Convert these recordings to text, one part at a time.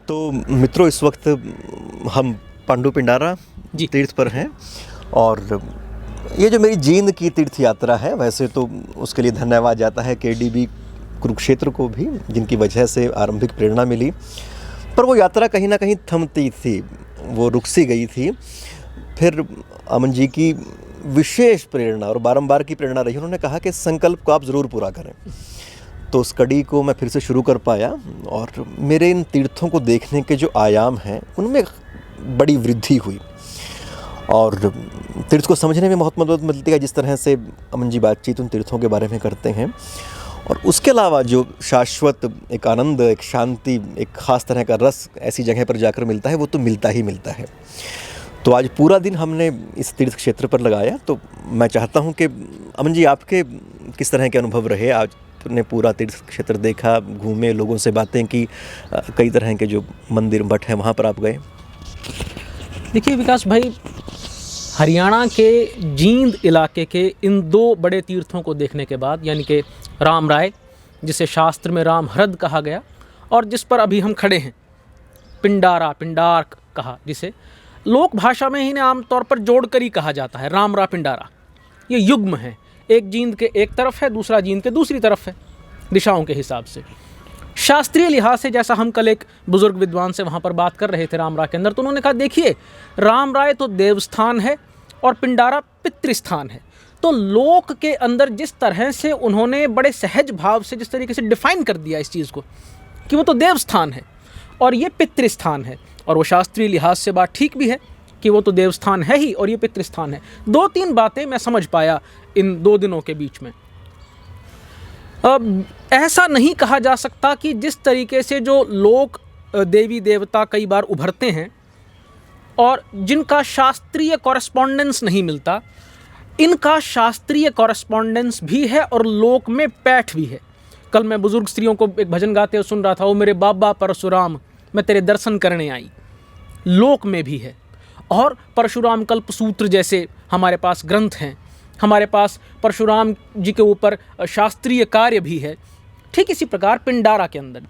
तो मित्रों, इस वक्त हम पांडु पिंडारा जी। तीर्थ पर हैं और ये जो मेरी जींद की तीर्थ यात्रा है, वैसे तो उसके लिए धन्यवाद जाता है केडीबी कुरुक्षेत्र को भी, जिनकी वजह से आरंभिक प्रेरणा मिली। पर वो यात्रा कहीं ना कहीं थमती थी, वो रुक सी गई थी। फिर अमन जी की विशेष प्रेरणा और बारंबार की प्रेरणा रही। उन्होंने कहा कि संकल्प को आप ज़रूर पूरा करें। तो उस कड़ी को मैं फिर से शुरू कर पाया और मेरे इन तीर्थों को देखने के जो आयाम हैं उनमें बड़ी वृद्धि हुई और तीर्थ को समझने में बहुत मदद मिलती है, जिस तरह से अमन जी बातचीत उन तीर्थों के बारे में करते हैं। और उसके अलावा जो शाश्वत एक आनंद, एक शांति, एक ख़ास तरह का रस ऐसी जगह पर जाकर मिलता है, वो तो मिलता ही मिलता है। तो आज पूरा दिन हमने इस तीर्थ क्षेत्र पर लगाया। तो मैं चाहता हूँ कि अमन जी, आपके किस तरह के अनुभव रहे? आज ने पूरा तीर्थ क्षेत्र देखा, घूमे, लोगों से बातें की, कई तरह के जो मंदिर मठ हैं वहाँ पर आप गए। देखिए विकास भाई, हरियाणा के जींद इलाके के इन दो बड़े तीर्थों को देखने के बाद, यानी कि राम राय, जिसे शास्त्र में राम हृद कहा गया, और जिस पर अभी हम खड़े हैं पिंडारा, पिंडार्क कहा, जिसे लोक भाषा में इन्हें आमतौर पर जोड़कर ही कहा जाता है, रामरा पिंडारा। ये युग्म है, एक जींद के एक तरफ है, दूसरा जींद के दूसरी तरफ है, दिशाओं के हिसाब से। शास्त्रीय लिहाज से, जैसा हम कल एक बुजुर्ग विद्वान से वहाँ पर बात कर रहे थे रामराय के अंदर, तो उन्होंने कहा देखिए, रामराय तो देवस्थान है और पिंडारा पितृस्थान है। तो लोक के अंदर जिस तरह से उन्होंने बड़े सहज भाव से जिस तरीके से डिफाइन कर दिया इस चीज़ को कि वो तो देवस्थान है और ये पितृस्थान है, और वो शास्त्रीय लिहाज से बात ठीक भी है कि वो तो देवस्थान है ही और ये पितृस्थान है। दो तीन बातें मैं समझ पाया इन 2 दिनों के बीच में। अब ऐसा नहीं कहा जा सकता कि जिस तरीके से जो लोक देवी देवता कई बार उभरते हैं और जिनका शास्त्रीय कॉरेस्पॉन्डेंस नहीं मिलता, इनका शास्त्रीय कॉरेस्पॉन्डेंस भी है और लोक में पैठ भी है। कल मैं बुजुर्ग स्त्रियों को एक भजन गाते हुए सुन रहा था, वो मेरे बाबा परशुराम मैं तेरे दर्शन करने आई, लोक में भी है। और परशुराम कल्प सूत्र जैसे हमारे पास ग्रंथ हैं, हमारे पास परशुराम जी के ऊपर शास्त्रीय कार्य भी है। ठीक इसी प्रकार पिंडारा के अंदर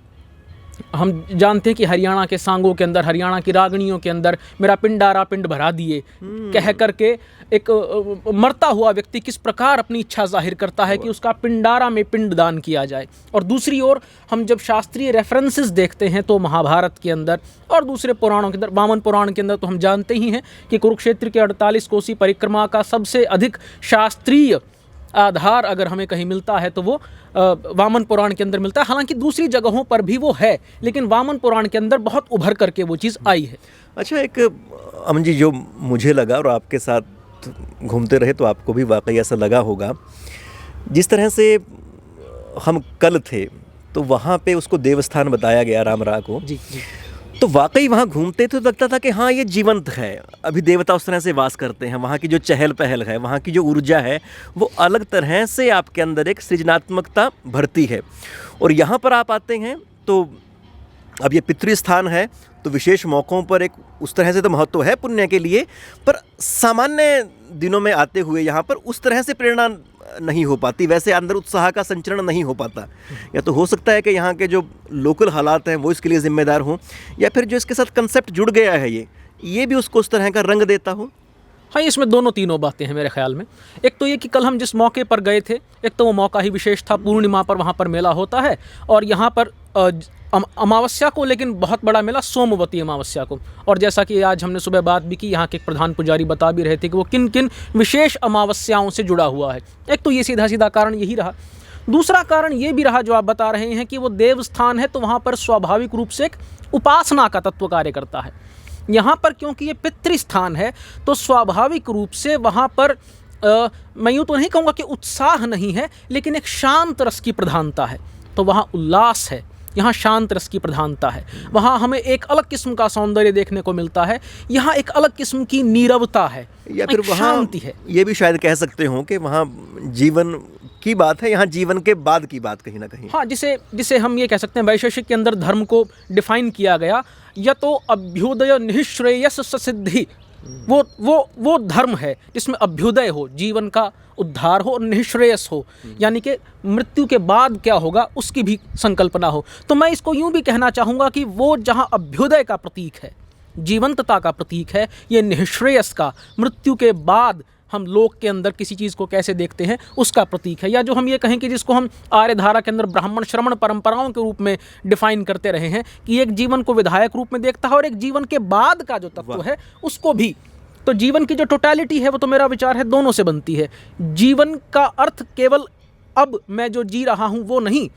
हम जानते हैं कि हरियाणा के सांगों के अंदर, हरियाणा की रागणियों के अंदर मेरा पिंडारा पिंड भरा दिए कह करके एक मरता हुआ व्यक्ति किस प्रकार अपनी इच्छा जाहिर करता है कि उसका पिंडारा में पिंड दान किया जाए। और दूसरी ओर हम जब शास्त्रीय रेफरेंसेस देखते हैं तो महाभारत के अंदर और दूसरे पुराणों के अंदर, वामन पुराण के अंदर, तो हम जानते ही हैं कि कुरुक्षेत्र के 48 कोसी परिक्रमा का सबसे अधिक शास्त्रीय आधार अगर हमें कहीं मिलता है तो वो वामन पुराण के अंदर मिलता है। हालांकि दूसरी जगहों पर भी वो है, लेकिन वामन पुराण के अंदर बहुत उभर करके वो चीज़ आई है। अच्छा, एक अमन जी, जो मुझे लगा और आपके साथ घूमते रहे तो आपको भी वाकई ऐसा लगा होगा, जिस तरह से हम कल थे तो वहाँ पे उसको देवस्थान बताया गया रामरा को। जी जी। तो वाकई वहाँ घूमते तो लगता था कि हाँ, ये जीवंत है, अभी देवता उस तरह से वास करते हैं। वहाँ की जो चहल पहल है, वहाँ की जो ऊर्जा है, वो अलग तरह से आपके अंदर एक सृजनात्मकता भरती है। और यहाँ पर आप आते हैं तो अब ये पितृस्थान है, तो विशेष मौक़ों पर एक उस तरह से तो महत्व है पुण्य के लिए, पर सामान्य दिनों में आते हुए यहाँ पर उस तरह से प्रेरणा नहीं हो पाती, वैसे अंदर उत्साह का संचरण नहीं हो पाता। या तो हो सकता है कि यहाँ के जो लोकल हालात हैं वो इसके लिए ज़िम्मेदार हों, या फिर जो इसके साथ कंसेप्ट जुड़ गया है ये भी उसको उस तरह का रंग देता हो। हाँ, इसमें दोनों तीनों बातें हैं मेरे ख्याल में। एक तो ये कि कल हम जिस मौके पर गए थे, एक तो वो मौका ही विशेष था, पूर्णिमा पर वहाँ पर मेला होता है, और यहाँ पर अमावस्या को, लेकिन बहुत बड़ा मेला सोमवती अमावस्या को। और जैसा कि आज हमने सुबह बात भी की, यहाँ के प्रधान पुजारी बता भी रहे थे कि वो किन किन विशेष अमावस्याओं से जुड़ा हुआ है। एक तो ये सीधा सीधा कारण यही रहा। दूसरा कारण ये भी रहा जो आप बता रहे हैं कि वो देवस्थान है, तो वहाँ पर स्वाभाविक रूप से एक उपासना का तत्व कार्य करता है। यहाँ पर क्योंकि ये पितृस्थान है तो स्वाभाविक रूप से वहाँ पर मैं यूँ तो नहीं कहूँगा कि उत्साह नहीं है, लेकिन एक शांत रस की प्रधानता है। तो वहाँ उल्लास है, यहाँ शांत रस की प्रधानता है। वहाँ हमें एक अलग किस्म का सौंदर्य देखने को मिलता है, यहाँ एक अलग किस्म की नीरवता है, या फिर वहाँ शांति है। ये भी शायद कह सकते हो कि वहाँ जीवन की बात है, यहाँ जीवन के बाद की बात कहीं ना कहीं। हाँ, जिसे हम ये कह सकते हैं, वैशेषिक के अंदर धर्म को डिफाइन किया गया, या तो अभ्युदय निःश्रेयस सिद्धि, वो धर्म है जिसमें अभ्युदय हो, जीवन का उद्धार हो और निःश्रेयस हो, यानी कि मृत्यु के बाद क्या होगा उसकी भी संकल्पना हो। तो मैं इसको यूं भी कहना चाहूँगा कि वो जहाँ अभ्युदय का प्रतीक है, जीवंतता का प्रतीक है, ये निःश्रेयस का, मृत्यु के बाद हम लोक के अंदर किसी चीज़ को कैसे देखते हैं उसका प्रतीक है। या जो हम ये कहें कि जिसको हम आर्य धारा के अंदर ब्राह्मण श्रमण परंपराओं के रूप में डिफाइन करते रहे हैं कि एक जीवन को विधायक रूप में देखता है और एक जीवन के बाद का जो तत्व है उसको भी। तो जीवन की जो टोटलिटी है वो तो मेरा विचार है दोनों से बनती है। जीवन का अर्थ केवल अब मैं जो जी रहा हूँ वो नहीं,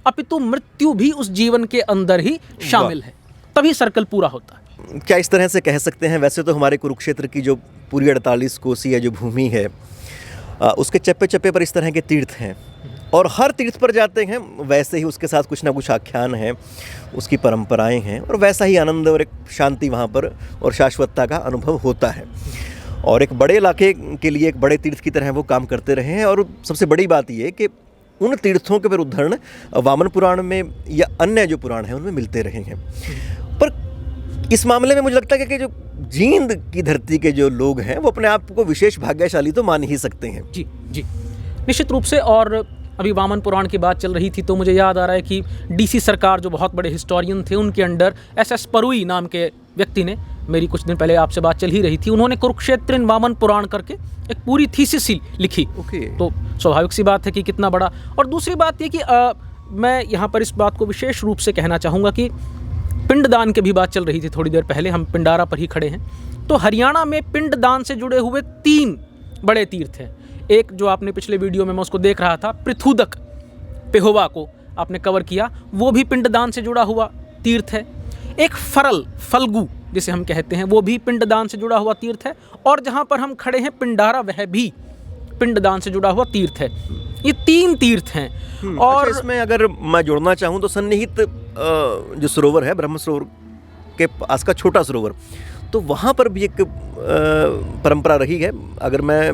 अपितु मृत्यु भी उस जीवन के अंदर ही शामिल है, तभी सर्कल पूरा होता है। क्या इस तरह से कह सकते हैं? वैसे तो हमारे कुरुक्षेत्र की जो पूरी 48 कोसीय जो भूमि है उसके चप्पे चप्पे पर इस तरह के तीर्थ हैं, और हर तीर्थ पर जाते हैं वैसे ही उसके साथ कुछ ना कुछ आख्यान है, उसकी परंपराएं हैं, और वैसा ही आनंद और एक शांति वहाँ पर और शाश्वतता का अनुभव होता है। और एक बड़े इलाके के लिए एक बड़े तीर्थ की तरह वो काम करते रहे हैं। और सबसे बड़ी बात ये कि उन तीर्थों के पर उदाहरण वामन पुराण में या अन्य जो पुराण हैं उनमें मिलते रहे हैं। पर इस मामले में मुझे लगता है कि जो जींद की धरती के जो लोग हैं वो अपने आप को विशेष भाग्यशाली तो मान ही सकते हैं। जी जी, निश्चित रूप से। और अभी वामन पुराण की बात चल रही थी तो मुझे याद आ रहा है कि डीसी सरकार जो बहुत बड़े हिस्टोरियन थे, उनके अंडर एसएस परुई नाम के व्यक्ति ने, मेरी कुछ दिन पहले आपसे बात चल ही रही थी, उन्होंने कुरुक्षेत्र वामन पुराण करके एक पूरी थीसिस ही लिखी। तो स्वाभाविक सी बात है कि कितना बड़ा। और दूसरी बात ये कि मैं यहाँ पर इस बात को विशेष रूप से कहना चाहूँगा कि पिंडदान की भी बात चल रही थी थोड़ी देर पहले, हम पिंडारा पर ही खड़े हैं। तो हरियाणा में पिंडदान से जुड़े हुए 3 बड़े तीर्थ हैं। एक जो आपने पिछले वीडियो में मैं उसको देख रहा था, पृथुदक पेहोवा को आपने कवर किया, वो भी पिंडदान से जुड़ा हुआ तीर्थ है। एक फल्गु जिसे हम कहते हैं वो भी पिंडदान से जुड़ा हुआ तीर्थ है। और जहाँ पर हम खड़े हैं पिंडारा, वह भी पिंडदान से जुड़ा हुआ तीर्थ है। ये 3 तीर्थ हैं। और अच्छा, इसमें अगर मैं जोड़ना चाहूँ तो सन्निहित जो सरोवर है, ब्रह्म सरोवर के पास का छोटा सरोवर, तो वहाँ पर भी एक परंपरा रही है, अगर मैं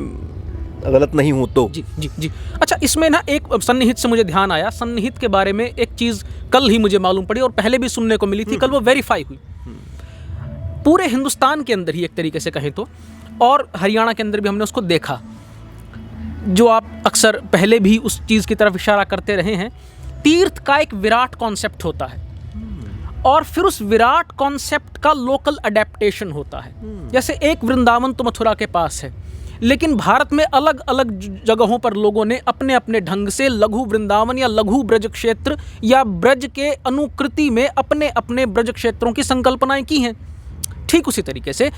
गलत नहीं हूँ तो। जी जी जी। अच्छा, इसमें ना एक सन्निहित से मुझे ध्यान आया, सन्निहित के बारे में एक चीज़ कल ही मुझे मालूम पड़ी और पहले भी सुनने को मिली थी, कल वो वेरीफाई हुई। पूरे हिंदुस्तान के अंदर ही एक तरीके से कहें तो, और हरियाणा के अंदर भी हमने उसको देखा, जो आप अक्सर पहले भी उस चीज़ की तरफ इशारा करते रहे हैं। तीर्थ का एक विराट कॉन्सेप्ट होता है और फिर उस विराट कॉन्सेप्ट का लोकल अडेप्टेशन होता है। जैसे एक वृंदावन तो मथुरा के पास है, लेकिन भारत में अलग अलग जगहों पर लोगों ने अपने अपने ढंग से लघु वृंदावन या लघु ब्रज क्षेत्र या ब्रज के अनुकृति में अपने अपने ब्रज क्षेत्रों की संकल्पनाएं की हैं। ठीक उसी तरीके से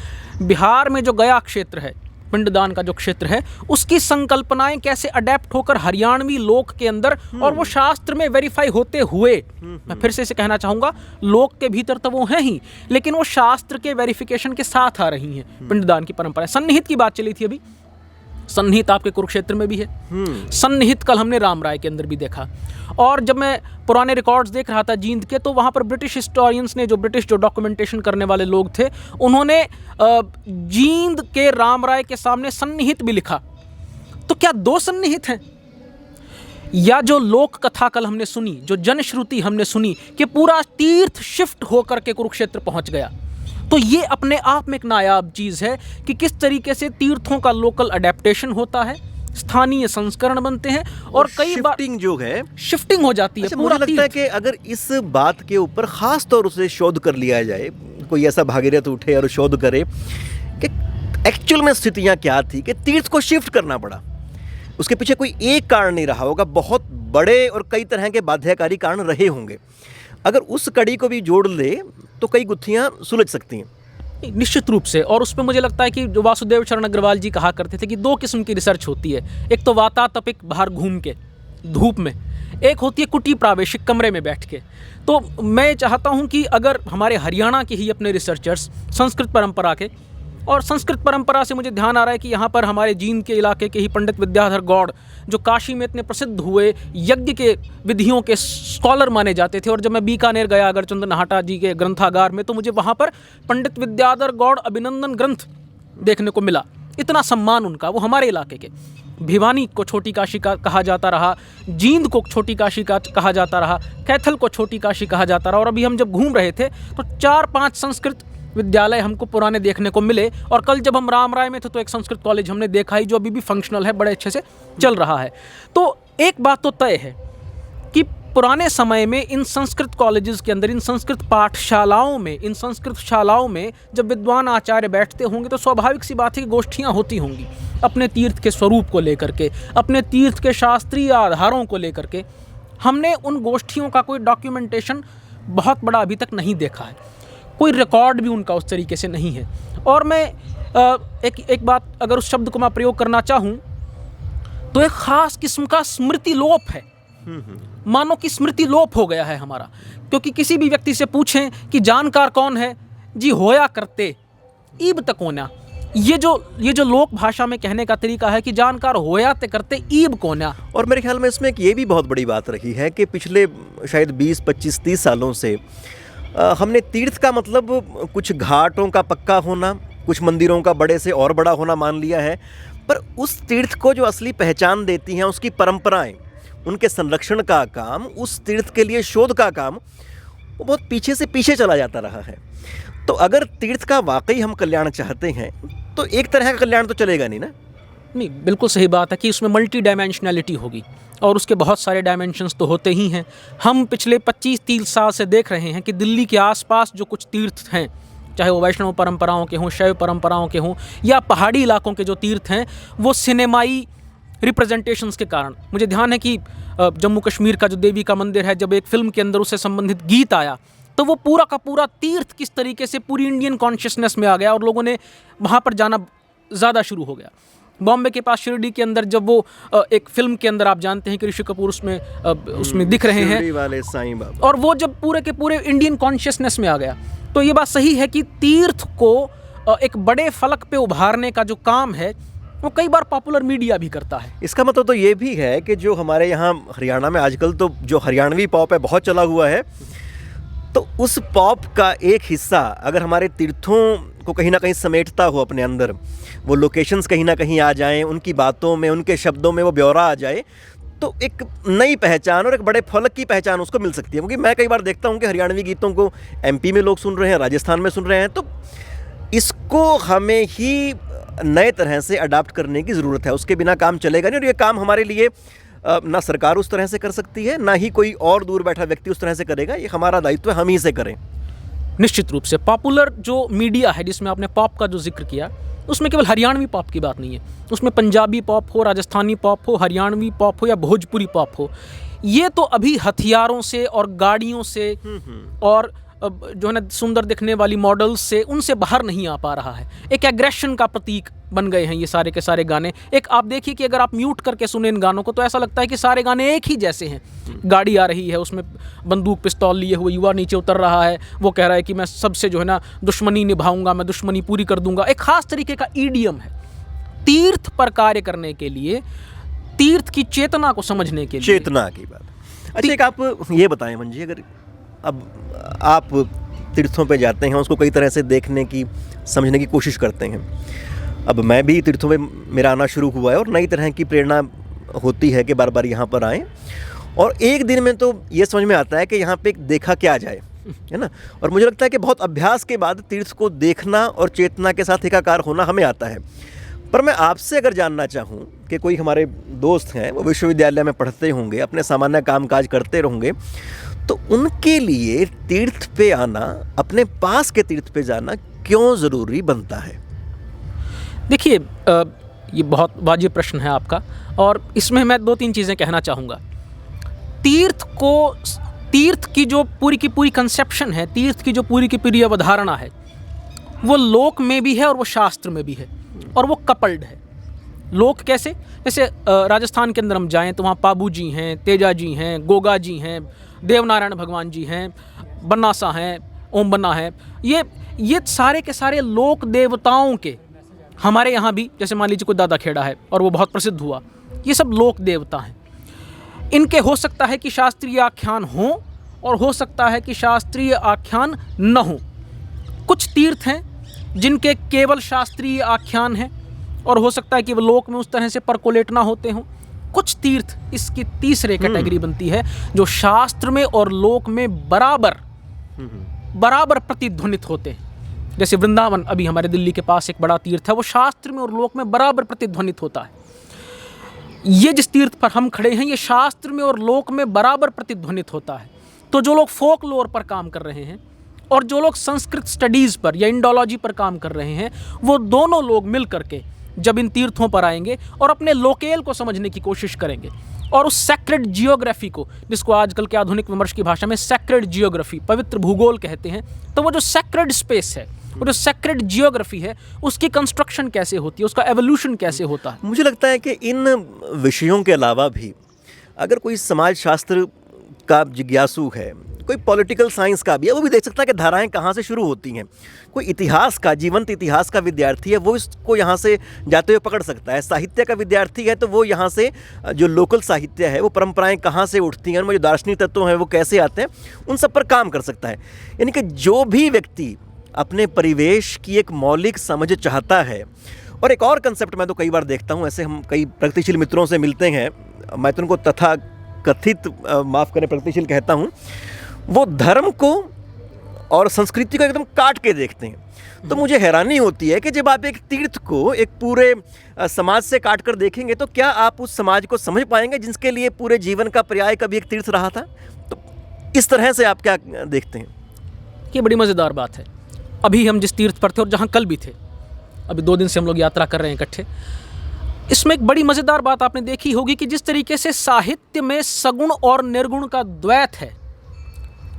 बिहार में जो गया क्षेत्र है, पिंडदान का जो क्षेत्र है, उसकी संकल्पनाएं कैसे अडेप्ट होकर हरियाणवी लोक के अंदर, और वो शास्त्र में वेरीफाई होते हुए, मैं फिर से इसे कहना चाहूँगा, लोक के भीतर तो वो हैं ही, लेकिन वो शास्त्र के वेरिफिकेशन के साथ आ रही हैं पिंडदान की परंपरा। सन्निहित की बात चली थी अभी, सन्निहित आपके कुरुक्षेत्र में भी है, सन्निहित कल हमने राम राय के अंदर भी देखा। और जब मैं पुराने रिकॉर्ड्स देख रहा था जींद के, तो वहाँ पर ब्रिटिश हिस्टोरियंस ने, जो ब्रिटिश जो डॉक्यूमेंटेशन करने वाले लोग थे, उन्होंने जींद के राम राय के सामने सन्निहित भी लिखा। तो क्या 2 सन्निहित हैं? या जो लोक कथा कल हमने सुनी, जो जनश्रुति हमने सुनी कि पूरा तीर्थ शिफ्ट होकर के कुरुक्षेत्र पहुँच गया, तो ये अपने आप में एक नायाब चीज़ है कि किस तरीके से तीर्थों का लोकल अडेप्टेशन होता है, स्थानीय संस्करण बनते हैं और कई बार शिफ्टिंग जो है, शिफ्टिंग हो जाती है। मुझे लगता है कि अगर इस बात के ऊपर खास तौर से शोध कर लिया जाए, कोई ऐसा भागीरथ उठे और शोध करे कि एक्चुअल में स्थितियां क्या थी कि तीर्थ को शिफ्ट करना पड़ा, उसके पीछे कोई एक कारण नहीं रहा होगा, बहुत बड़े और कई तरह के बाध्यकारी कारण रहे होंगे। अगर उस कड़ी को भी जोड़ ले तो कई गुत्थियां सुलझ सकती हैं। निश्चित रूप से। और उस पर मुझे लगता है कि जो वासुदेव शरण अग्रवाल जी कहा करते थे कि 2 किस्म की रिसर्च होती है, एक तो वातातपिक बाहर घूम के धूप में, एक होती है कुटी प्रावेशिक कमरे में बैठ के। तो मैं चाहता हूं कि अगर हमारे हरियाणा के ही अपने रिसर्चर्स संस्कृत परंपरा के, और संस्कृत परंपरा से मुझे ध्यान आ रहा है कि यहाँ पर हमारे जींद के इलाके के ही पंडित विद्याधर गौड़, जो काशी में इतने प्रसिद्ध हुए यज्ञ के विधियों के स्कॉलर माने जाते थे, और जब मैं बीकानेर गया अगरचंद नाहटा जी के ग्रंथागार में, तो मुझे वहाँ पर पंडित विद्याधर गौड़ अभिनंदन ग्रंथ देखने को मिला। इतना सम्मान उनका, वो हमारे इलाके के। भिवानी को छोटी काशी का कहा जाता रहा, जींद को छोटी काशी का कहा जाता रहा, कैथल को छोटी काशी कहा जाता रहा। और अभी हम जब घूम रहे थे तो 4-5 संस्कृत विद्यालय हमको पुराने देखने को मिले। और कल जब हम राम राय में थे तो एक संस्कृत कॉलेज हमने देखा ही, जो अभी भी फंक्शनल है, बड़े अच्छे से चल रहा है। तो एक बात तो तय है कि पुराने समय में इन संस्कृत कॉलेजेस के अंदर, इन संस्कृत पाठशालाओं में, इन संस्कृत शालाओं में जब विद्वान आचार्य बैठते होंगे तो स्वाभाविक सी बात है कि गोष्ठियाँ होती होंगी अपने तीर्थ के स्वरूप को लेकर के, अपने तीर्थ के शास्त्रीय आधारों को लेकर के। हमने उन गोष्ठियों का कोई डॉक्यूमेंटेशन बहुत बड़ा अभी तक नहीं देखा है, कोई रिकॉर्ड भी उनका उस तरीके से नहीं है। और मैं एक बात अगर उस शब्द को मैं प्रयोग करना चाहूँ तो एक ख़ास किस्म का स्मृति लोप है। मानो कि स्मृति लोप हो गया है हमारा, क्योंकि किसी भी व्यक्ति से पूछें कि जानकार कौन है, जी होया करते ईब तक होना। ये जो लोक भाषा में कहने का तरीका है कि जानकार होया ते करते ईब कोना। और मेरे ख्याल में इसमें एक ये भी बहुत बड़ी बात रही है कि पिछले शायद 20, 25, 30 सालों से हमने तीर्थ का मतलब कुछ घाटों का पक्का होना, कुछ मंदिरों का बड़े से और बड़ा होना मान लिया है। पर उस तीर्थ को जो असली पहचान देती हैं, उसकी परंपराएं, उनके संरक्षण का काम, उस तीर्थ के लिए शोध का काम, वो बहुत पीछे से पीछे चला जाता रहा है। तो अगर तीर्थ का वाकई हम कल्याण चाहते हैं तो एक तरह का कल्याण तो चलेगा नहीं ना। नहीं, बिल्कुल सही बात है कि उसमें मल्टी डायमेंशनैलिटी होगी और उसके बहुत सारे डायमेंशंस तो होते ही हैं। हम पिछले 25-30 साल से देख रहे हैं कि दिल्ली के आसपास जो कुछ तीर्थ हैं, चाहे वो वैष्णव परंपराओं के हों, शैव परंपराओं के हों, या पहाड़ी इलाकों के जो तीर्थ हैं, वो सिनेमाई रिप्रेजेंटेशंस के कारण, मुझे ध्यान है कि जम्मू कश्मीर का जो देवी का मंदिर है, जब एक फिल्म के अंदर उससे संबंधित गीत आया तो वो पूरा का पूरा तीर्थ किस तरीके से पूरी इंडियन कॉन्शियसनेस में आ गया और लोगों ने वहाँ पर जाना ज़्यादा शुरू हो गया। बॉम्बे के पास शिरडी के अंदर जब वो एक फिल्म के अंदर आप जानते हैं कि ऋषि कपूर उसमें दिख रहे हैं, वाले साईं बाबा, और वो जब पूरे के पूरे इंडियन कॉन्शियसनेस में आ गया, तो ये बात सही है कि तीर्थ को एक बड़े फलक पे उभारने का जो काम है वो कई बार पॉपुलर मीडिया भी करता है। इसका मतलब तो ये भी है कि जो हमारे यहाँ हरियाणा में आजकल तो जो हरियाणवी पॉप है बहुत चला हुआ है, तो उस पॉप का एक हिस्सा अगर हमारे तीर्थों को कहीं ना कहीं समेटता हो अपने अंदर, वो लोकेशंस कहीं ना कहीं आ जाएं, उनकी बातों में, उनके शब्दों में वो ब्यौरा आ जाए, तो एक नई पहचान और एक बड़े फलक की पहचान उसको मिल सकती है। क्योंकि मैं कई बार देखता हूँ कि हरियाणवी गीतों को एमपी में लोग सुन रहे हैं, राजस्थान में सुन रहे हैं, तो इसको हमें ही नए तरह से अडाप्ट करने की ज़रूरत है। उसके बिना काम चलेगा नहीं, और ये काम हमारे लिए ना सरकार उस तरह से कर सकती है, ना ही कोई और दूर बैठा व्यक्ति उस तरह से करेगा। ये हमारा दायित्व है, हम ही से करें। निश्चित रूप से पॉपुलर जो मीडिया है, जिसमें आपने पॉप का जो जिक्र किया, उसमें केवल हरियाणवी पॉप की बात नहीं है, उसमें पंजाबी पॉप हो, राजस्थानी पॉप हो, हरियाणवी पॉप हो या भोजपुरी पॉप हो, ये तो अभी हथियारों से और गाड़ियों से और जो है ना सुंदर दिखने वाली मॉडल्स से, उनसे बाहर नहीं आ पा रहा है। एक एग्रेशन का प्रतीक बन गए हैं ये सारे के सारे गाने। एक आप देखिए कि अगर आप म्यूट करके सुने इन गानों को तो ऐसा लगता है कि सारे गाने एक ही जैसे हैं। गाड़ी आ रही है, उसमें बंदूक पिस्तौल लिए हुए युवा नीचे उतर रहा है, वो कह रहा है कि मैं सबसे जो है ना दुश्मनी निभाऊंगा, मैं दुश्मनी पूरी कर दूंगा। एक खास तरीके का ईडियम है तीर्थ पर कार्य करने के लिए, तीर्थ की चेतना को समझने के लिए। चेतना की बात। अच्छा, एक आप ये बताएं मंजी, अगर अब आप तीर्थों पे जाते हैं, उसको कई तरह से देखने की, समझने की कोशिश करते हैं। अब मैं भी तीर्थों में मेरा आना शुरू हुआ है और नई तरह की प्रेरणा होती है कि बार बार यहाँ पर आएँ, और एक दिन में तो ये समझ में आता है कि यहाँ पे देखा क्या जाए, है ना। और मुझे लगता है कि बहुत अभ्यास के बाद तीर्थ को देखना और चेतना के साथ एकाकार होना हमें आता है। पर मैं आपसे अगर जानना चाहूँ कि कोई हमारे दोस्त हैं, वो विश्वविद्यालय में पढ़ते होंगे, अपने सामान्य कामकाज करते रहेंगे, तो उनके लिए तीर्थ पे आना, अपने पास के तीर्थ पे जाना क्यों ज़रूरी बनता है? देखिए, ये बहुत वाजिब प्रश्न है आपका, और इसमें मैं 2-3 चीज़ें कहना चाहूँगा। तीर्थ की जो पूरी की पूरी कंसेप्शन है, तीर्थ की जो पूरी की पूरी अवधारणा है, वो लोक में भी है और वो शास्त्र में भी है, और वो कपल्ड है। लोक कैसे? जैसे राजस्थान के अंदर हम जाएं तो वहाँ पाबू जी हैं, तेजा जी हैं, गोगा जी हैं, देवनारायण भगवान जी हैं, बन्नासा हैं, ओम बन्ना है। ये सारे के सारे लोक देवताओं के, हमारे यहाँ भी जैसे मान लीजिए कोई दादा खेड़ा है और वो बहुत प्रसिद्ध हुआ, ये सब लोक देवता हैं। इनके हो सकता है कि शास्त्रीय आख्यान हो और हो सकता है कि शास्त्रीय आख्यान न हो। कुछ तीर्थ हैं जिनके केवल शास्त्रीय आख्यान हैं और हो सकता है कि वो लोक में उस तरह से परकोलेट ना होते हों। कुछ तीर्थ इसकी तीसरे कैटेगरी बनती है, जो शास्त्र में और लोक में बराबर प्रतिध्वनित होते हैं। जैसे वृंदावन अभी हमारे दिल्ली के पास एक बड़ा तीर्थ है, वो शास्त्र में और लोक में बराबर प्रतिध्वनित होता है। ये जिस तीर्थ पर हम खड़े हैं ये शास्त्र में और लोक में बराबर प्रतिध्वनित होता है। तो जो लोग फोक लोर पर काम कर रहे हैं और जो लोग संस्कृत स्टडीज़ पर या इंडोलॉजी पर काम कर रहे हैं, वो दोनों लोग मिल करके जब इन तीर्थों पर आएंगे और अपने लोकेल को समझने की कोशिश करेंगे और उस सैक्रेड जियोग्राफी को, जिसको आजकल के आधुनिक विमर्श की भाषा में सैक्रेड जियोग्राफी, पवित्र भूगोल कहते हैं, तो वो जो सैक्रेड स्पेस है, वो जो सैक्रेड जियोग्राफी है, उसकी कंस्ट्रक्शन कैसे होती है, उसका एवोल्यूशन कैसे होता है। मुझे लगता है कि इन विषयों के अलावा भी अगर कोई समाज शास्त्र का जिज्ञासु है, कोई पॉलिटिकल साइंस का भी है, वो भी देख सकता है कि धाराएं कहाँ से शुरू होती हैं। कोई इतिहास का, जीवंत इतिहास का विद्यार्थी है, वो इसको यहाँ से जाते हुए पकड़ सकता है। साहित्य का विद्यार्थी है तो वो यहाँ से जो लोकल साहित्य है, वो परंपराएं कहाँ से उठती हैं, उनमें जो दार्शनिक तत्व हैं वो कैसे आते हैं, उन सब पर काम कर सकता है। यानी कि जो भी व्यक्ति अपने परिवेश की एक मौलिक समझ चाहता है, और एक और कंसेप्ट मैं तो कई बार देखता हूँ, ऐसे हम कई प्रगतिशील मित्रों से मिलते हैं, मैं तो उनको तथा कथित माफ़ करें प्रगतिशील कहता हूँ, वो धर्म को और संस्कृति को एकदम काट के देखते हैं। तो मुझे हैरानी होती है कि जब आप एक तीर्थ को एक पूरे समाज से काट कर देखेंगे तो क्या आप उस समाज को समझ पाएंगे जिसके लिए पूरे जीवन का पर्याय कभी एक तीर्थ रहा था। तो इस तरह से आप क्या देखते हैं? ये बड़ी मज़ेदार बात है। अभी हम जिस तीर्थ पर थे और जहाँ कल भी थे, अभी 2 दिन से हम लोग यात्रा कर रहे हैं इकट्ठे, इसमें एक बड़ी मज़ेदार बात आपने देखी होगी कि जिस तरीके से साहित्य में सगुण और निर्गुण का द्वैत है।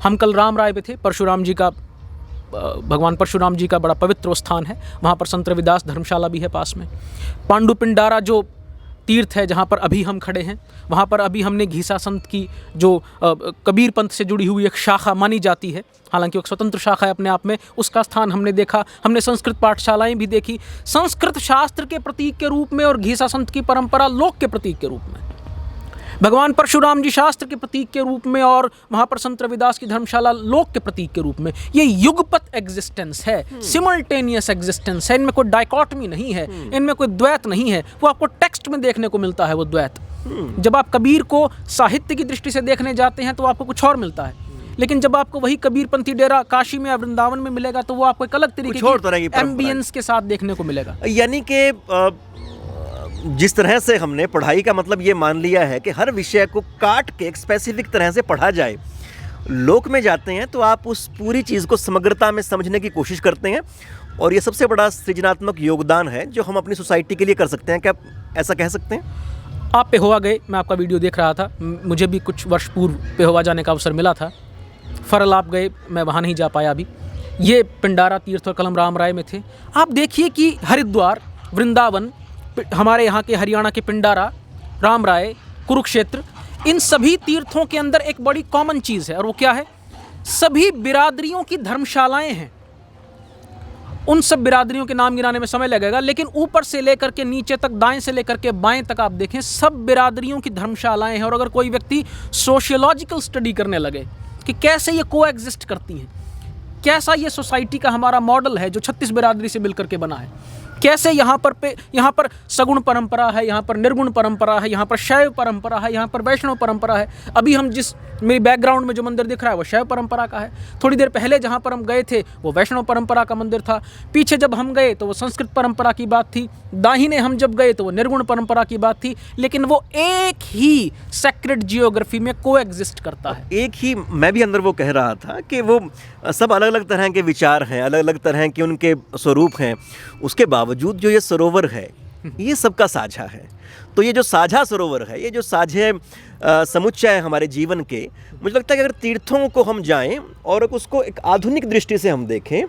हम कल राम राय पे थे, परशुराम जी का, भगवान परशुराम जी का बड़ा पवित्र स्थान है, वहाँ पर संत रविदास धर्मशाला भी है पास में। पांडु पिंडारा जो तीर्थ है जहाँ पर अभी हम खड़े हैं, वहाँ पर अभी हमने घीसा संत की जो कबीर पंथ से जुड़ी हुई एक शाखा मानी जाती है, हालांकि एक स्वतंत्र शाखा है अपने आप में, उसका स्थान हमने देखा। हमने संस्कृत पाठशालाएं भी देखी, संस्कृत शास्त्र के प्रतीक के रूप में और घीसा संत की परंपरा लोक के प्रतीक के रूप में, भगवान परशुराम जी शास्त्र के प्रतीक के रूप में और वहाँ पर संत रविदास की धर्मशाला लोक के प्रतीक के रूप में। ये युगपत एग्जिस्टेंस है, सिमल्टेनियस एग्जिस्टेंस है, इनमें कोई डाइकॉटमी नहीं है, इनमें कोई द्वैत नहीं है। वो आपको टेक्स्ट में देखने को मिलता है वो द्वैत। जब आप कबीर को साहित्य की दृष्टि से देखने जाते हैं तो आपको कुछ और मिलता है, लेकिन जब आपको वही कबीरपंथी डेरा काशी में या वृंदावन में मिलेगा तो वो आपको एक अलग तरीके की एम्बियंस के साथ देखने को मिलेगा। यानी कि जिस तरह से हमने पढ़ाई का मतलब ये मान लिया है कि हर विषय को काट के एक स्पेसिफिक तरह से पढ़ा जाए, लोक में जाते हैं तो आप उस पूरी चीज़ को समग्रता में समझने की कोशिश करते हैं, और ये सबसे बड़ा सृजनात्मक योगदान है जो हम अपनी सोसाइटी के लिए कर सकते हैं। क्या ऐसा कह सकते हैं? आप पेहोवा गए, मैं आपका वीडियो देख रहा था, मुझे भी कुछ वर्ष पूर्व पेहोवा जाने का अवसर मिला था। फरल आप गए, मैं वहाँ नहीं जा पाया अभी। ये पिंडारा तीर्थ और कलम राम राय में थे। आप देखिए कि हरिद्वार, वृंदावन, हमारे यहाँ के हरियाणा के पिंडारा, राम राय, कुरुक्षेत्र, इन सभी तीर्थों के अंदर एक बड़ी कॉमन चीज़ है, और वो क्या है? सभी बिरादरियों की धर्मशालाएं हैं। उन सब बिरादरियों के नाम गिनाने में समय लगेगा, लेकिन ऊपर से लेकर के नीचे तक, दाएं से लेकर के बाएं तक आप देखें, सब बिरादरियों की धर्मशालाएं हैं। और अगर कोई व्यक्ति सोशियोलॉजिकल स्टडी करने लगे कि कैसे ये को एग्जिस्ट करती हैं, कैसा ये सोसाइटी का हमारा मॉडल है जो 36 बिरादरी से मिलकर के बना है, कैसे यहाँ पर सगुण परंपरा है, यहाँ पर निर्गुण परंपरा है, यहाँ पर शैव परंपरा है, यहाँ पर वैष्णव परंपरा है। अभी हम जिस मेरी बैकग्राउंड में जो मंदिर दिख रहा है वो शैव परंपरा का है। थोड़ी देर पहले जहाँ पर हम गए थे वो वैष्णव परंपरा का मंदिर था। पीछे जब हम गए तो वो संस्कृत परंपरा की बात थी। दाहिने हम जब गए तो वो निर्गुण परंपरा की बात थी। लेकिन वो एक ही सैक्रेड जियोग्राफी में को एग्जिस्ट करता है। एक ही, मैं भी अंदर वो कह रहा था कि वो सब अलग अलग तरह के विचार हैं, अलग अलग तरह के उनके स्वरूप हैं, उसके बावजूद जो ये सरोवर है ये सबका साझा है। तो ये जो साझा सरोवर है, ये जो साझे समुच्चय हमारे जीवन के, मुझे लगता है कि अगर तीर्थों को हम जाएं और उसको एक आधुनिक दृष्टि से हम देखें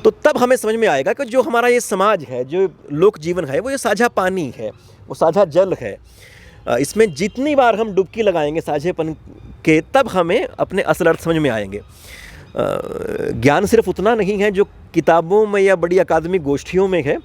तो तब हमें समझ में आएगा कि जो हमारा ये समाज है, जो लोक जीवन है, वो ये साझा पानी है, वो साझा जल है। इसमें जितनी बार हम डुबकी लगाएंगे साझेपन के, तब हमें अपने असल अर्थ समझ में आएंगे। ज्ञान सिर्फ उतना नहीं है जो किताबों में या बड़ी अकादमिक गोष्ठियों में है,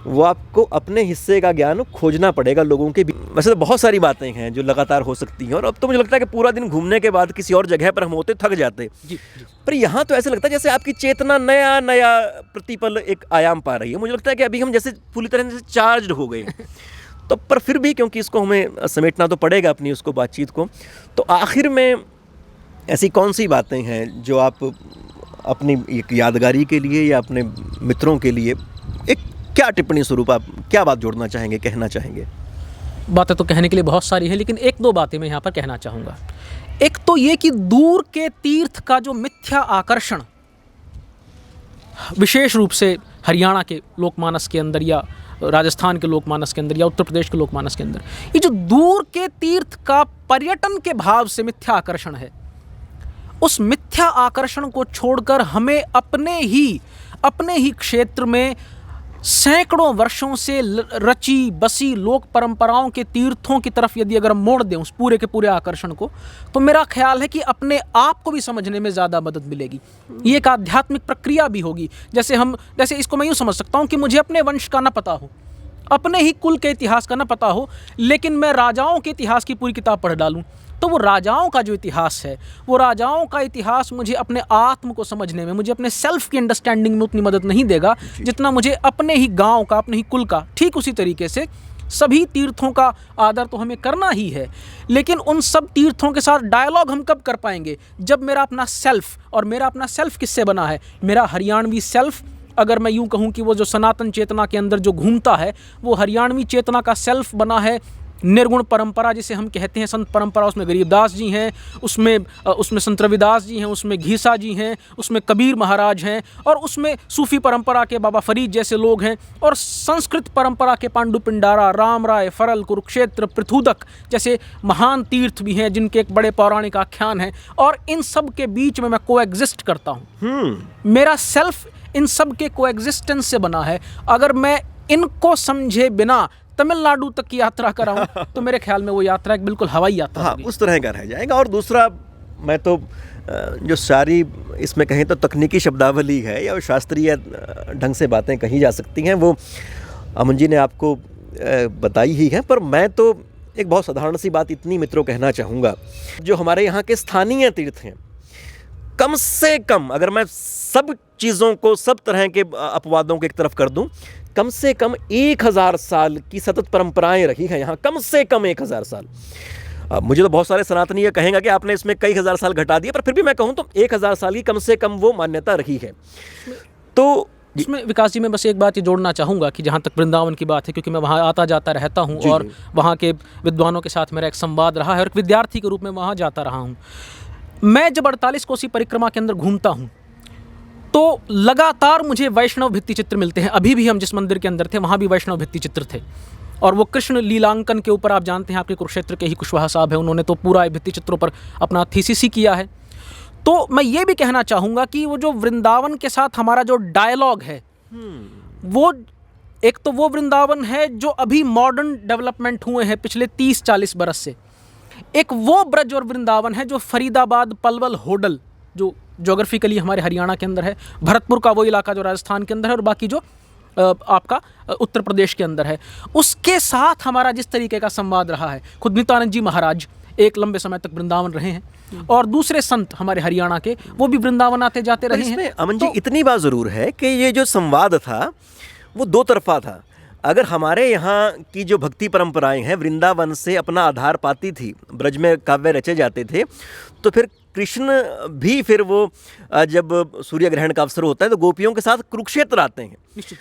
वो आपको अपने हिस्से का ज्ञान खोजना पड़ेगा लोगों के भी। वैसे तो बहुत सारी बातें हैं जो लगातार हो सकती हैं, और अब तो मुझे लगता है कि पूरा दिन घूमने के बाद किसी और जगह पर हम होते थक जाते जी। पर यहाँ तो ऐसा लगता है जैसे आपकी चेतना नया नया प्रतिपल एक आयाम पा रही है। मुझे लगता है कि अभी हम जैसे पूरी तरह से चार्ज हो गए। तो पर फिर भी क्योंकि इसको हमें समेटना तो पड़ेगा अपनी उसको बातचीत को, तो आखिर में ऐसी कौन सी बातें हैं जो आप अपनी एक यादगारी के लिए या अपने मित्रों के लिए एक क्या टिप्पणी स्वरूप आप क्या बात जोड़ना चाहेंगे, कहना चाहेंगे? बातें तो कहने के लिए बहुत सारी हैं, लेकिन एक दो बातें मैं यहाँ पर कहना चाहूँगा। एक तो ये कि दूर के तीर्थ का जो मिथ्या आकर्षण विशेष रूप से हरियाणा के लोकमानस के अंदर या राजस्थान के लोकमानस के अंदर या उत्तर प्रदेश के लोकमानस के अंदर, ये जो दूर के तीर्थ का पर्यटन के भाव से मिथ्या आकर्षण है, उस मिथ्या आकर्षण को छोड़कर हमें अपने ही क्षेत्र में सैकड़ों वर्षों से रची बसी लोक परंपराओं के तीर्थों की तरफ यदि अगर हम मोड़ दें उस पूरे के पूरे आकर्षण को, तो मेरा ख्याल है कि अपने आप को भी समझने में ज़्यादा मदद मिलेगी। ये एक आध्यात्मिक प्रक्रिया भी होगी। जैसे इसको मैं यूँ समझ सकता हूँ कि मुझे अपने वंश का न पता हो, अपने ही कुल के इतिहास का न पता हो, लेकिन मैं राजाओं के इतिहास की पूरी किताब पढ़ डालूँ, तो वो राजाओं का जो इतिहास है, वो राजाओं का इतिहास मुझे अपने आत्म को समझने में, मुझे अपने सेल्फ की अंडरस्टैंडिंग में उतनी मदद नहीं देगा जितना मुझे अपने ही गांव का, अपने ही कुल का। ठीक उसी तरीके से सभी तीर्थों का आदर तो हमें करना ही है, लेकिन उन सब तीर्थों के साथ डायलॉग हम कब कर पाएंगे? जब मेरा अपना सेल्फ, और मेरा अपना सेल्फ किससे बना है? मेरा हरियाणवी सेल्फ, अगर मैं यूँ कहूँ कि वो जो सनातन चेतना के अंदर जो घूमता है, वो हरियाणवी चेतना का सेल्फ बना है निर्गुण परंपरा जिसे हम कहते हैं, संत परंपरा। उसमें गरीबदास जी हैं, उसमें संत रविदास जी हैं, उसमें घीसा जी हैं, उसमें कबीर महाराज हैं, और उसमें सूफी परंपरा के बाबा फरीद जैसे लोग हैं, और संस्कृत परंपरा के पांडु पिंडारा, राम राय, फरल, कुरुक्षेत्र, पृथुदक जैसे महान तीर्थ भी हैं जिनके एक बड़े पौराणिक आख्यान हैं। और इन सब के बीच में मैं कोएग्जिस्ट करता हूँ। मेरा सेल्फ इन सब के कोएग्जिस्टेंस से बना है। अगर मैं इनको समझे बिना तमिलनाडु तक की यात्रा कराऊं तो मेरे ख्याल में वो यात्रा एक बिल्कुल हवाई यात्रा हाँ, उस तरह का रह जाएगा। और दूसरा, मैं तो जो सारी इसमें कहें तो तकनीकी शब्दावली है या शास्त्रीय ढंग से बातें कही जा सकती हैं, वो अमन जी ने आपको बताई ही है। पर मैं तो एक बहुत साधारण सी बात इतनी मित्रों कहना चाहूँगा, जो हमारे यहाँ के स्थानीय तीर्थ हैं, कम से कम अगर मैं सब चीज़ों को, सब तरह के अपवादों को एक तरफ कर दूं, कम से कम 1000 साल की सतत परंपराएं रही हैं यहाँ, कम से कम 1000 साल। मुझे तो बहुत सारे सनातनी ये कहेंगे कि आपने इसमें कई हज़ार साल घटा दिए, पर फिर भी मैं कहूँ तो 1000 साल की कम से कम वो मान्यता रही है। तो इसमें विकास जी, मैं बस एक बात ये जोड़ना चाहूँगा कि जहाँ तक वृंदावन की बात है, क्योंकि मैं वहाँ आता जाता रहता हूँ और वहाँ के विद्वानों के साथ मेरा एक संवाद रहा है और एक विद्यार्थी के रूप में वहाँ जाता रहा हूँ। मैं जब 48 कोसी परिक्रमा के अंदर घूमता हूँ तो लगातार मुझे वैष्णव भित्ति चित्र मिलते हैं। अभी भी हम जिस मंदिर के अंदर थे वहाँ भी वैष्णव भित्ति चित्र थे, और वो कृष्ण लीलांकन के ऊपर, आप जानते हैं आपके कुरुक्षेत्र के ही कुशवाहा साहब हैं, उन्होंने तो पूरा भित्ति चित्रों पर अपना थीसिस ही किया है। तो मैं ये भी कहना चाहूँगा कि वो जो वृंदावन के साथ हमारा जो डायलॉग है, वो एक तो वो वृंदावन है जो अभी मॉडर्न डेवलपमेंट हुए हैं पिछले 30-40 बरस से, एक वो ब्रज और वृंदावन है जो फरीदाबाद, पलवल, होडल जो ज्योग्राफिकली हमारे हरियाणा के अंदर है, भरतपुर का वो इलाका जो राजस्थान के अंदर है, और बाकी जो आपका उत्तर प्रदेश के अंदर है, उसके साथ हमारा जिस तरीके का संवाद रहा है। खुद नित्यानंद जी महाराज एक लंबे समय तक वृंदावन रहे हैं, और दूसरे संत हमारे हरियाणा के वो भी वृंदावन आते जाते रहे हैं। अमन जी, इतनी बात ज़रूर है कि ये जो संवाद था वो दो तरफा था। अगर हमारे यहाँ की जो भक्ति परंपराएं हैं वृंदावन से अपना आधार पाती थी, ब्रज में काव्य रचे जाते थे, तो फिर कृष्ण भी फिर वो जब सूर्य ग्रहण का अवसर होता है तो गोपियों के साथ कुरुक्षेत्र आते हैं।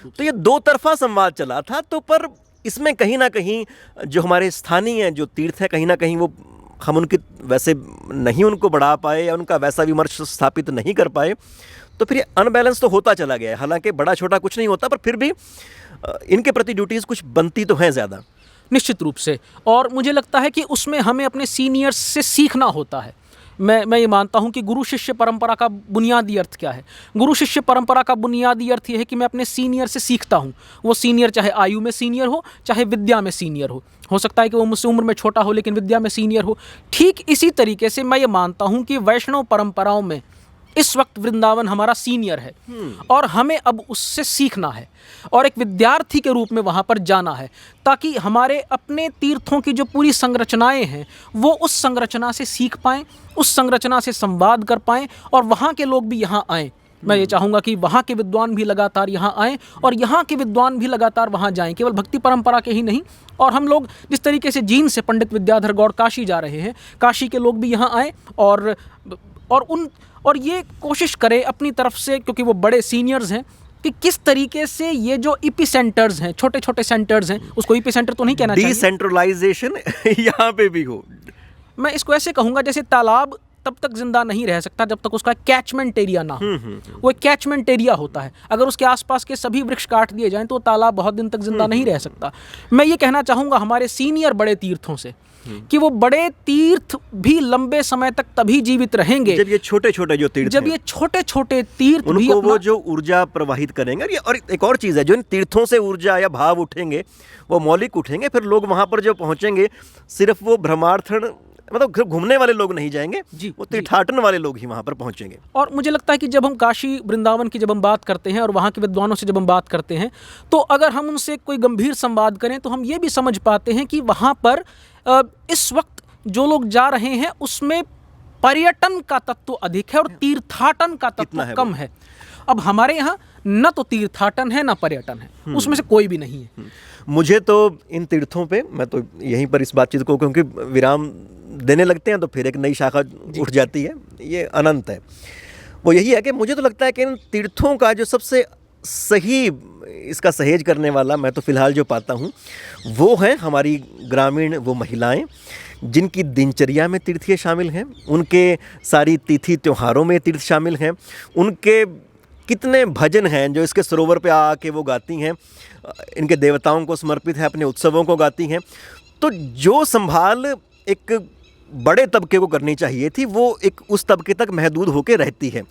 तो ये दो तरफा संवाद चला था। तो पर इसमें कहीं ना कहीं जो हमारे स्थानीय जो तीर्थ हैं, कहीं ना कहीं वो हम उनकी वैसे नहीं उनको बढ़ा पाए या उनका वैसा विमर्श स्थापित नहीं कर पाए, तो फिर ये अनबैलेंस तो होता चला गया है। हालांकि बड़ा छोटा कुछ नहीं होता, पर फिर भी इनके प्रति ड्यूटीज़ कुछ बनती तो हैं ज़्यादा, निश्चित रूप से। और मुझे लगता है कि उसमें हमें अपने सीनियर्स से सीखना होता है। मैं ये मानता हूं कि गुरु शिष्य परंपरा का बुनियादी अर्थ क्या है? गुरु शिष्य परंपरा का बुनियादी अर्थ ये है कि मैं अपने सीनियर से सीखता हूं। वो सीनियर चाहे आयु में सीनियर हो, चाहे विद्या में सीनियर हो सकता है कि वो मुझसे उम्र में छोटा हो लेकिन विद्या में सीनियर हो। ठीक इसी तरीके से मैं ये मानता हूं कि वैष्णव परंपराओं में इस वक्त वृंदावन हमारा सीनियर है, और हमें अब उससे सीखना है और एक विद्यार्थी के रूप में वहाँ पर जाना है, ताकि हमारे अपने तीर्थों की जो पूरी संरचनाएं हैं वो उस संरचना से सीख पाएँ, उस संरचना से संवाद कर पाएँ, और वहाँ के लोग भी यहाँ आएँ। मैं ये चाहूँगा कि वहाँ के विद्वान भी लगातार यहाँ आएँ और यहाँ के विद्वान भी लगातार वहाँ जाएँ, केवल भक्ति परंपरा के ही नहीं। और हम लोग जिस तरीके से जींद से पंडित विद्याधर गौड़ काशी जा रहे हैं, काशी के लोग भी यहाँ आएँ और और ये कोशिश करें अपनी तरफ से, क्योंकि वो बड़े सीनियर्स हैं, कि किस तरीके से ये जो इपी सेंटर्स हैं, छोटे छोटे सेंटर्स हैं, उसको इपी सेंटर तो नहीं कहना चाहिए, डिसेंट्रलाइजेशन यहाँ पे भी हो। मैं इसको ऐसे कहूँगा जैसे तालाब तब तक जिंदा नहीं रह सकता जब तक उसका कैचमेंट एरिया ना हो। वो एक कैचमेंट एरिया होता है, अगर उसके आसपास के सभी वृक्ष काट दिए जाएं तो तालाब बहुत दिन तक जिंदा नहीं रह सकता। मैं ये कहना चाहूँगा हमारे सीनियर बड़े तीर्थों से कि वो बड़े तीर्थ भी लंबे समय तक तभी जीवित रहेंगे जब ये छोटे छोटे जो तीर्थ जब ये छोटे छोटे तीर्थ भी उनको वो जो ऊर्जा प्रवाहित करेंगे। और एक और चीज़ है, जो इन तीर्थों से ऊर्जा या भाव उठेंगे वो मौलिक उठेंगे, फिर लोग वहाँ पर जो पहुँचेंगे सिर्फ वो भ्रमार्थन, मतलब घूमने वाले लोग नहीं जाएंगे, वो तीर्थाटन वाले लोग ही वहाँ पर पहुँचेंगे। और मुझे लगता है कि जब हम काशी वृंदावन की जब हम बात करते हैं और वहाँ के विद्वानों से जब हम बात करते हैं, तो अगर हम उनसे कोई गंभीर संवाद करें तो हम ये भी समझ पाते हैं कि वहाँ पर इस वक्त जो लोग जा रहे हैं उसमें पर्यटन का तत्व अधिक है और तीर्थाटन का तत्व कम है। अब हमारे यहाँ न तो तीर्थाटन है न पर्यटन है, उसमें से कोई भी नहीं है। मुझे तो इन तीर्थों पे, मैं तो यहीं पर इस बातचीत को, क्योंकि विराम देने लगते हैं तो फिर एक नई शाखा उठ जाती है, ये अनंत है, वो यही है कि मुझे तो लगता है कि इन तीर्थों का जो सबसे सही इसका सहेज करने वाला मैं तो फ़िलहाल जो पाता हूँ वो है हमारी ग्रामीण वो महिलाएं जिनकी दिनचर्या में तीर्थ ये शामिल हैं, उनके सारी तिथि त्योहारों में तीर्थ शामिल हैं, उनके कितने भजन हैं जो इसके सरोवर पे आके वो गाती हैं, इनके देवताओं को समर्पित है, अपने उत्सवों को गाती हैं। तो जो संभाल एक बड़े तबके को करनी चाहिए थी वो एक उस तबके तक महदूद होकर रहती है।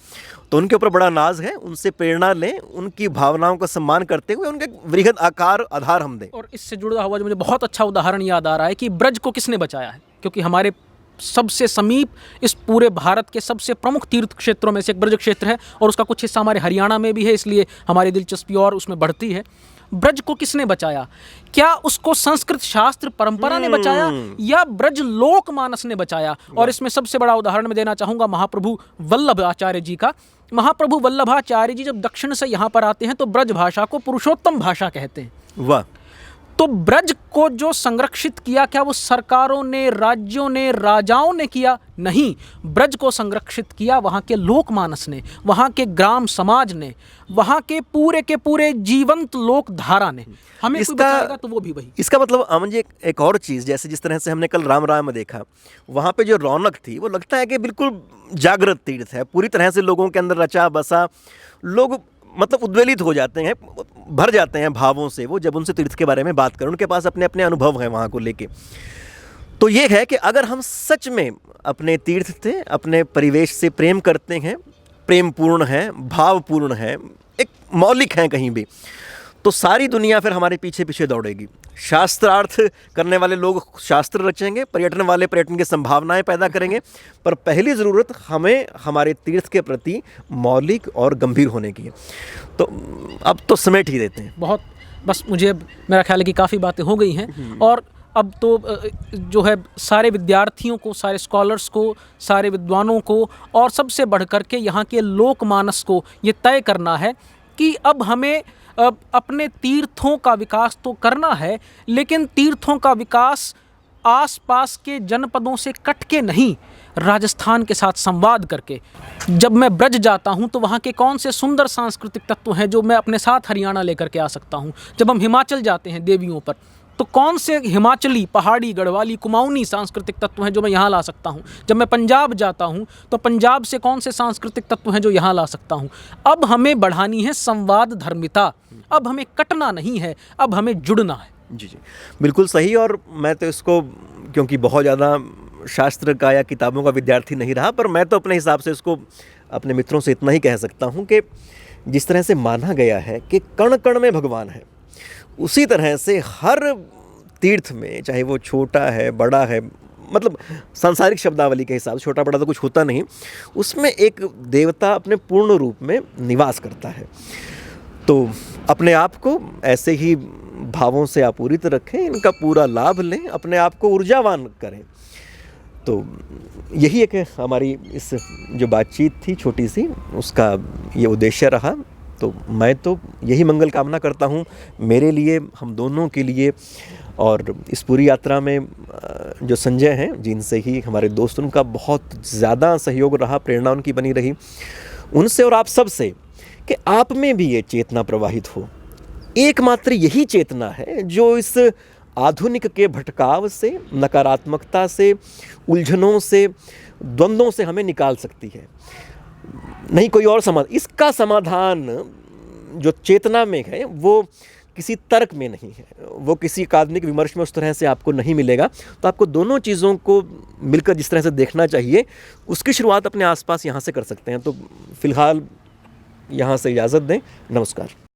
तो उनके ऊपर बड़ा नाज है, उनसे प्रेरणा लें, उनकी भावनाओं का सम्मान करते हुए उनके वृहद आकार आधार हम दें। और इससे जुड़ा हुआ जो मुझे बहुत अच्छा उदाहरण याद आ रहा है कि ब्रज को किसने बचाया है, क्योंकि हमारे सबसे समीप इस पूरे भारत के सबसे प्रमुख तीर्थ क्षेत्रों में से एक ब्रज क्षेत्र है और उसका कुछ हिस्सा हमारे हरियाणा में भी है, इसलिए हमारी दिलचस्पी और उसमें बढ़ती है। ब्रज को किसने बचाया? क्या उसको संस्कृत शास्त्र परंपरा ने बचाया या ब्रज लोकमानस ने बचाया? और इसमें सबसे बड़ा उदाहरण मैं देना चाहूँगा महाप्रभु वल्लभाचार्य जी का। महाप्रभु वल्लभाचार्य जी जब दक्षिण से यहाँ पर आते हैं तो ब्रज भाषा को पुरुषोत्तम भाषा कहते हैं। वाह! तो ब्रज को जो संरक्षित किया, क्या वो सरकारों ने, राज्यों ने, राजाओं ने किया? नहीं, ब्रज को संरक्षित किया वहाँ के लोकमानस ने, वहाँ के ग्राम समाज ने, वहाँ के पूरे जीवंत लोक धारा ने। हमें कोई बचाएगा तो वो भी वही। इसका मतलब मुझे एक और चीज़, जैसे जिस तरह से हमने कल राम राय में देखा, वहाँ पे जो रौनक थी वो लगता है कि बिल्कुल जागृत तीर्थ है, पूरी तरह से लोगों के अंदर रचा बसा, लोग मतलब उद्वेलित हो जाते हैं, भर जाते हैं भावों से वो जब उनसे तीर्थ के बारे में बात करें, उनके पास अपने अपने अनुभव हैं वहाँ को लेके। तो ये है कि अगर हम सच में अपने तीर्थ से, अपने परिवेश से प्रेम करते हैं, प्रेम पूर्ण है, भावपूर्ण है, एक मौलिक हैं कहीं भी, तो सारी दुनिया फिर हमारे पीछे पीछे दौड़ेगी। शास्त्रार्थ करने वाले लोग शास्त्र रचेंगे, पर्यटन वाले पर्यटन की संभावनाएं पैदा करेंगे, पर पहली ज़रूरत हमें हमारे तीर्थ के प्रति मौलिक और गंभीर होने की है। तो अब तो समेट ही देते हैं बहुत, बस मुझे मेरा ख्याल है कि काफ़ी बातें हो गई हैं और अब तो जो है सारे विद्यार्थियों को, सारे स्कॉलर्स को, सारे विद्वानों को और सबसे बढ़ कर के यहाँ के लोकमानस को ये तय करना है कि अब हमें अपने तीर्थों का विकास तो करना है, लेकिन तीर्थों का विकास आसपास के जनपदों से कट के नहीं, राजस्थान के साथ संवाद करके। जब मैं ब्रज जाता हूँ तो वहाँ के कौन से सुंदर सांस्कृतिक तत्व हैं जो मैं अपने साथ हरियाणा लेकर के आ सकता हूँ। जब हम हिमाचल जाते हैं देवियों पर तो कौन से हिमाचली, पहाड़ी, गढ़वाली, कुमाऊनी सांस्कृतिक तत्व हैं जो मैं यहाँ ला सकता हूँ। जब मैं पंजाब जाता हूँ तो पंजाब से कौन से सांस्कृतिक तत्व हैं जो यहाँ ला सकता हूँ। अब हमें बढ़ानी है संवाद धर्मिता, अब हमें कटना नहीं है, अब हमें जुड़ना है। जी जी, बिल्कुल सही। और मैं तो इसको, क्योंकि बहुत ज़्यादा शास्त्र का या किताबों का विद्यार्थी नहीं रहा, पर मैं तो अपने हिसाब से इसको अपने मित्रों से इतना ही कह सकता हूँ कि जिस तरह से माना गया है कि कण कण में भगवान है, उसी तरह से हर तीर्थ में, चाहे वो छोटा है बड़ा है, मतलब सांसारिक शब्दावली के हिसाब से छोटा बड़ा तो कुछ होता नहीं, उसमें एक देवता अपने पूर्ण रूप में निवास करता है। तो अपने आप को ऐसे ही भावों से आपूरित रखें, इनका पूरा लाभ लें, अपने आप को ऊर्जावान करें। तो यही एक हमारी इस जो बातचीत थी छोटी सी, उसका ये उद्देश्य रहा। तो मैं तो यही मंगल कामना करता हूँ मेरे लिए, हम दोनों के लिए, और इस पूरी यात्रा में जो संजय हैं, जिनसे ही हमारे दोस्त, उनका बहुत ज़्यादा सहयोग रहा, प्रेरणा उनकी बनी रही। उनसे और आप सब से कि आप में भी ये चेतना प्रवाहित हो। एकमात्र यही चेतना है जो इस आधुनिक के भटकाव से, नकारात्मकता से, उलझनों से, द्वंद्वों से हमें निकाल सकती है। नहीं कोई और समाधान। इसका समाधान जो चेतना में है वो किसी तर्क में नहीं है, वो किसी अकादमिक विमर्श में उस तरह से आपको नहीं मिलेगा। तो आपको दोनों चीज़ों को मिलकर जिस तरह से देखना चाहिए, उसकी शुरुआत अपने आसपास यहाँ से कर सकते हैं। तो फिलहाल यहाँ से इजाज़त दें। नमस्कार।